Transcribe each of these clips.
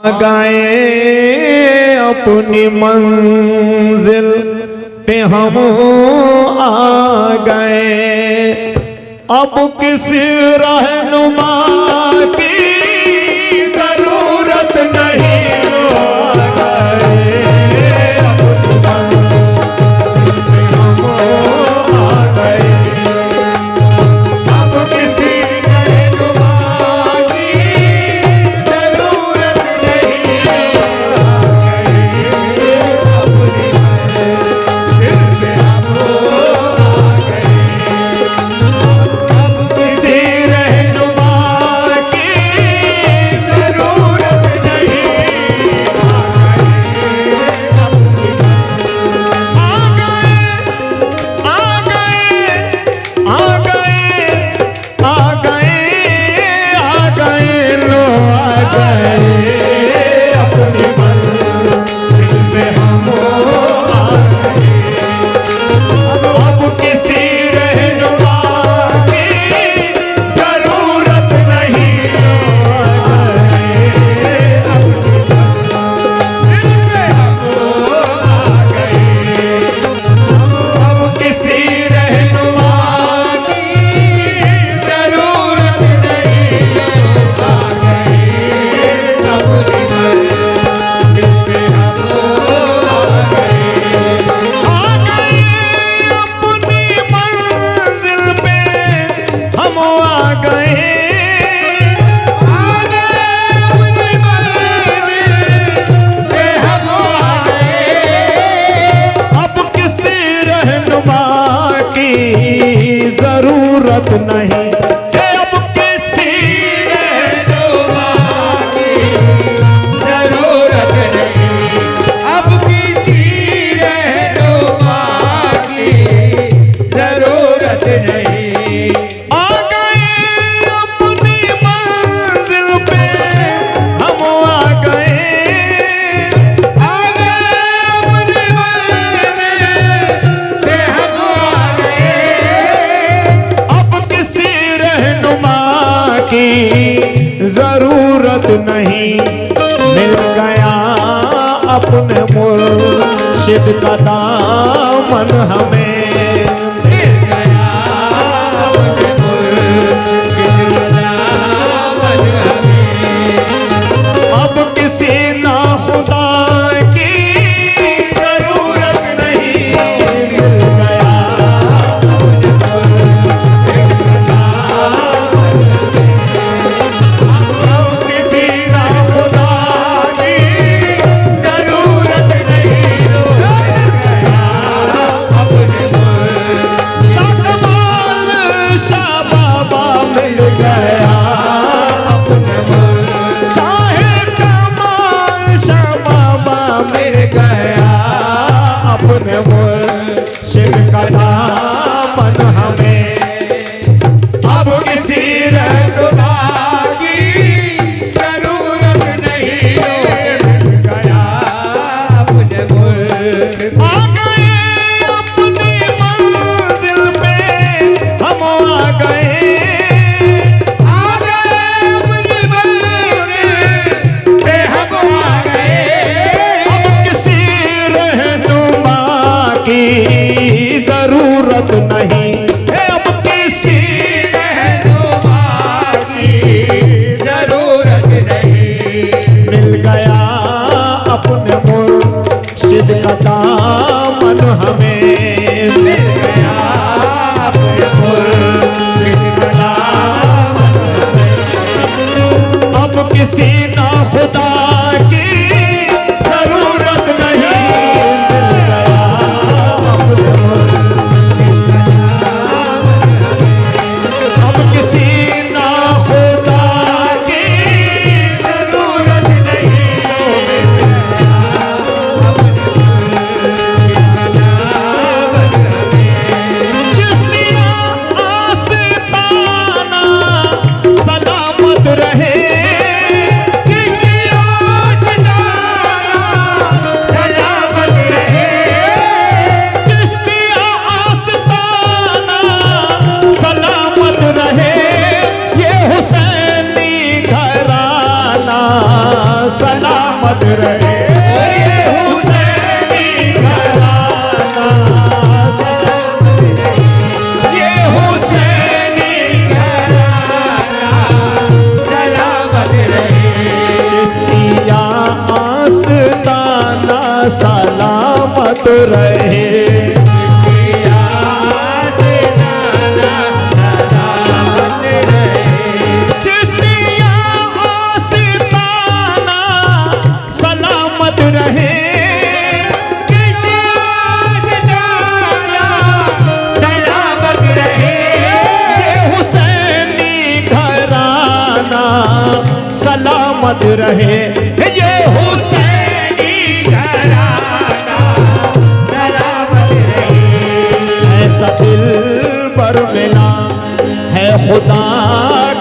गए अपनी मंजिल पे हम आ गए, अब किसी रहनुमा की जरूरत नहीं। जरूरत नहीं अब किसी रहनुमा की, जरूरत नहीं अब किसी रहनुमा की, जरूरत नहीं। आ गए अपनी मंजिल पे हम आ गए, आ गए अपनी मंजिल पे हम आ गए, की जरूरत नहीं। मिल गया अपने मुर्शिद का दामन हमें, मिल गया अपने मुर्शिद का दामन हमें, अब किसी ना खुदा की जरूरत नहीं। मिल गया अपने मुर्शिद का दामन हमें, अब किसी रहनुमा की जरूरत नहीं। मिल गया अपने मुर्शिद, आ गए अपनी मंजिल पे हम आ गए, आ गए अपनी मंजिल पे हम आ गए, अब किसी की जरूरत नहीं। अब किसी रहनुमा की जरूरत नहीं। मिल गया अपने मुर्शिद का दामन हमें, मिल गया अपने मुर्शिद का दामन हमें, अब किसी ना खुदा की जरूरत नहीं। रहे सलामत रहे। चिश्तिया आशिकाना सलामत रहे। सलामत रहे ये हुसैनी घराना सलामत रहे। ऐसा दिल पर मिला है खुदा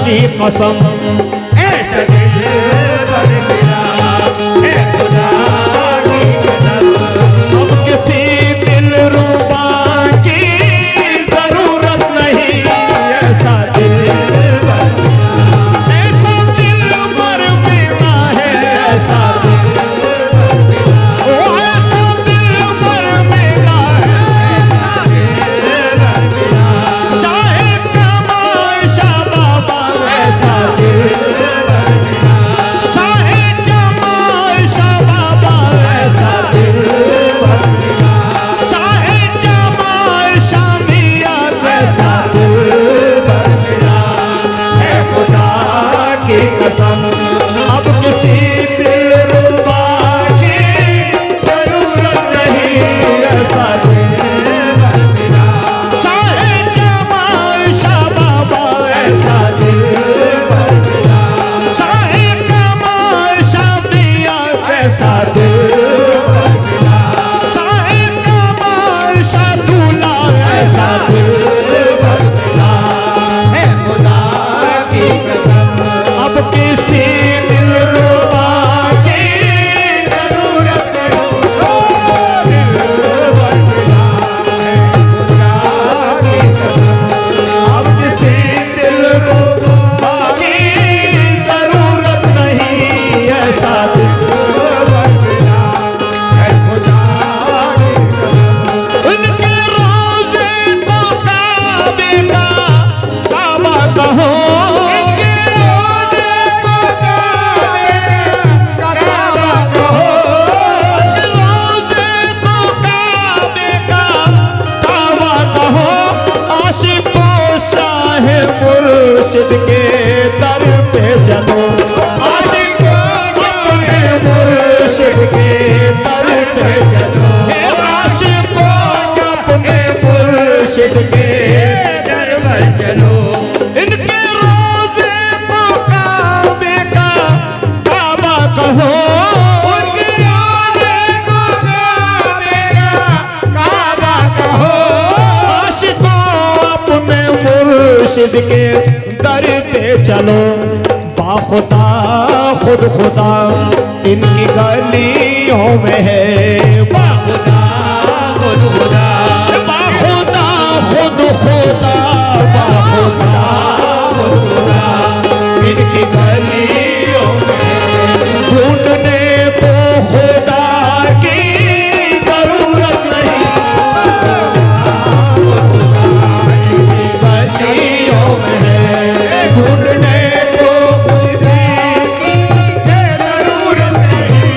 की कसम, ऐसा दिल पर मिला है खुदा की कसम। अब किसी दिलरुबा की जरूरत नहीं, ऐसा दिल अब किसी दिलरुबा की जरूरत नहीं, ऐसा दिल मिला शाहे जमाल शाह बाबा, ऐसा दिल मिला शाहे कमाल शाह मियां, ऐसा दिल मिला शाहे कमाल शाह दूल्हा, ऐसा दिल मिला है खुदा की कसम। अब किसी दिलरुबा की जरूरत अब किसी दिलरुबा की जरूरत नहीं, ऐसा उनके रोज़े को काबे का काबा कहो, मुर्शिद के दर पे चलो, आशिक अपने मुर्शिद के दर पे चलो, आशिक अपने मुर्शिद के दर पर चलो। इनके रोज़े को काबे का काबा कहो, उनके रोज़े को काबे का काबा कहो, आशिक अपने मुर्शिद के दर पे चलो। बाखुदा खुद खुदा इनकी गलियों में है, बाखुदा खुद खुदा, बाखुदा खुद खुदा, बाखुदा खुद खुदा इनकी गलियों में। ढूंढने को खुदा की जरूरत नहीं, गलियों में है। ढूंढने को खुदा की जरूरत नहीं,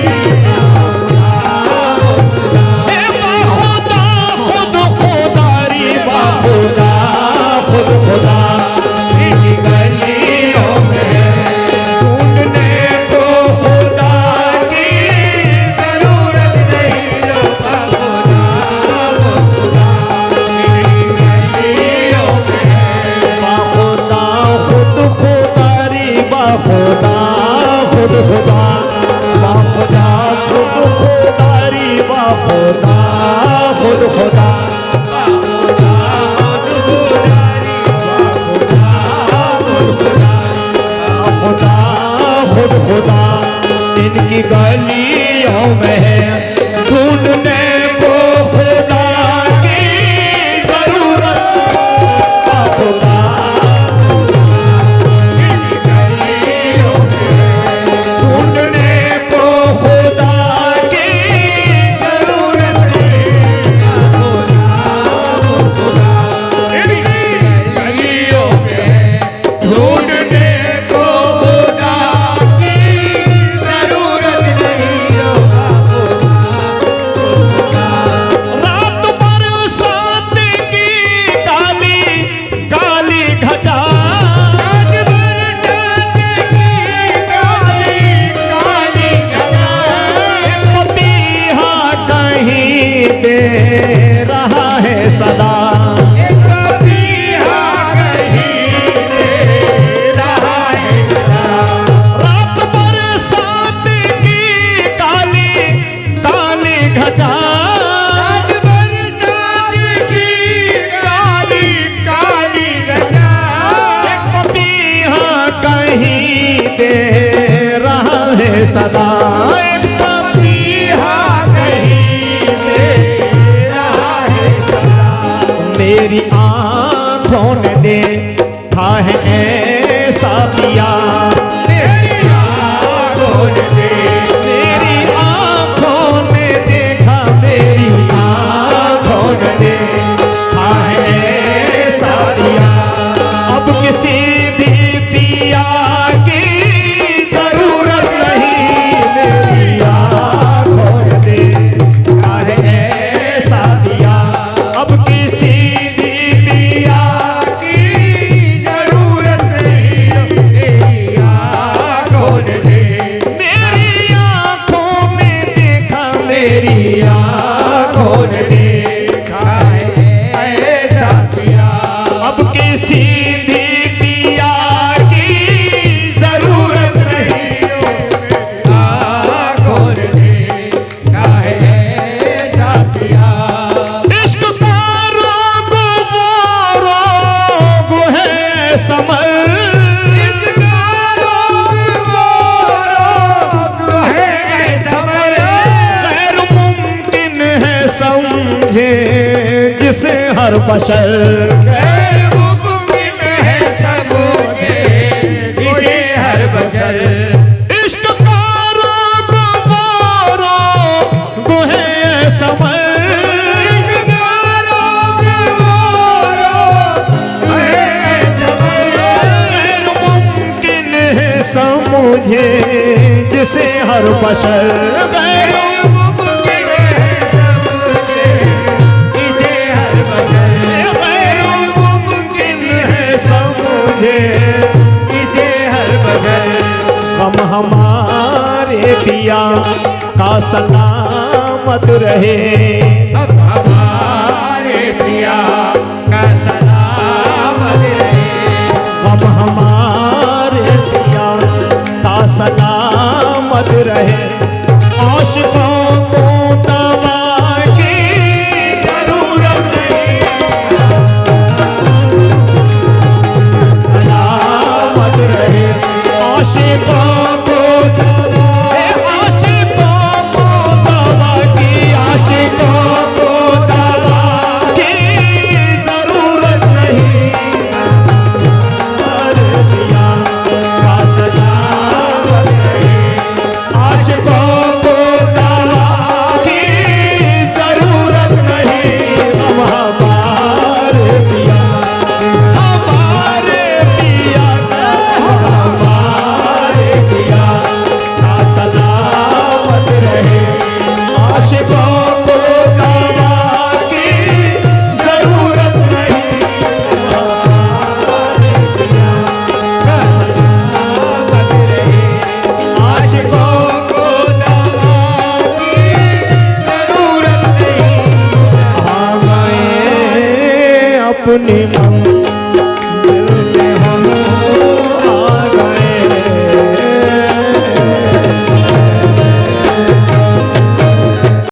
बाखुदा खुद खुदारी, बाखुदा खुद खुदा इनकी गलियों में है। ढूंढने को खुदा की जरूरत नहीं, बाखुदा खुद खुदा इनकी गलियों में है। बाखुदा खुद खुदारी, बाखुदा खुद खुदा, बाखुदा खुद खुदारी, बाखुदा खुद खुदा, बाखुदा खुद खुदारी, बाखुदा खुद खुदा इनकी गलियों में है। ढूंढने को खुदा की जरूरत, बाखुदा इनकी गलियों में है। ढूंढने को खुदा की जरूरत नहीं, बाखुदा इनकी गलियों में है। ढूंढने को खुदा की जरूरत नहीं, बाखुदा सदा। एक पपीहा कहीं दे रहा है सदा। मेरी आंखों ने देखा है ऐसा पिया, मेरी आंखों ने मेरी आंखों ने देखा, मेरी आंखों ने देखा है ऐसा पिया। अब किसी भी पिया की जरूरत नहीं, मेरी आंखों ने देखा है ऐसा पिया। अब किसी भी पिया की जरूरत नहीं, मेरी आंखों ने मेरी आंखों में देखा, मेरी आंखों ने देखा देखा है ऐसा पिया। अब किसी भी पिया की जरूरत नहीं। आंखों ने देखा है ऐसा पिया। इश्क का रोग वो रोग है समर, गैर मुमकिन है समझे जिसे हर बशर। इश्क का रोग वो रोग है समर, गैर मुमकिन है समझे जिसे हर बशर। गैर गैर मुमकिन है समझे हम हमारे पिया का सलामत रहे। हम हमारे पिया का सलामत रहे। आशिकों को दवा की जरूरत नहीं, सलामत रहे। आशिकों को आशिकों को दवा की, आशिकों को दवा की जरूरत नहीं। आशिकों को दवा की जरूरत नहीं। हमारे पिया, हमारे पिया, हमारे पिया का सलामत रहे। आशिकों को दवा की जरूरत नहीं। हमारे पिया का सलामत रहे। आशिकों को दवा की जरूरत नहीं। आ गए अपनी मंजिल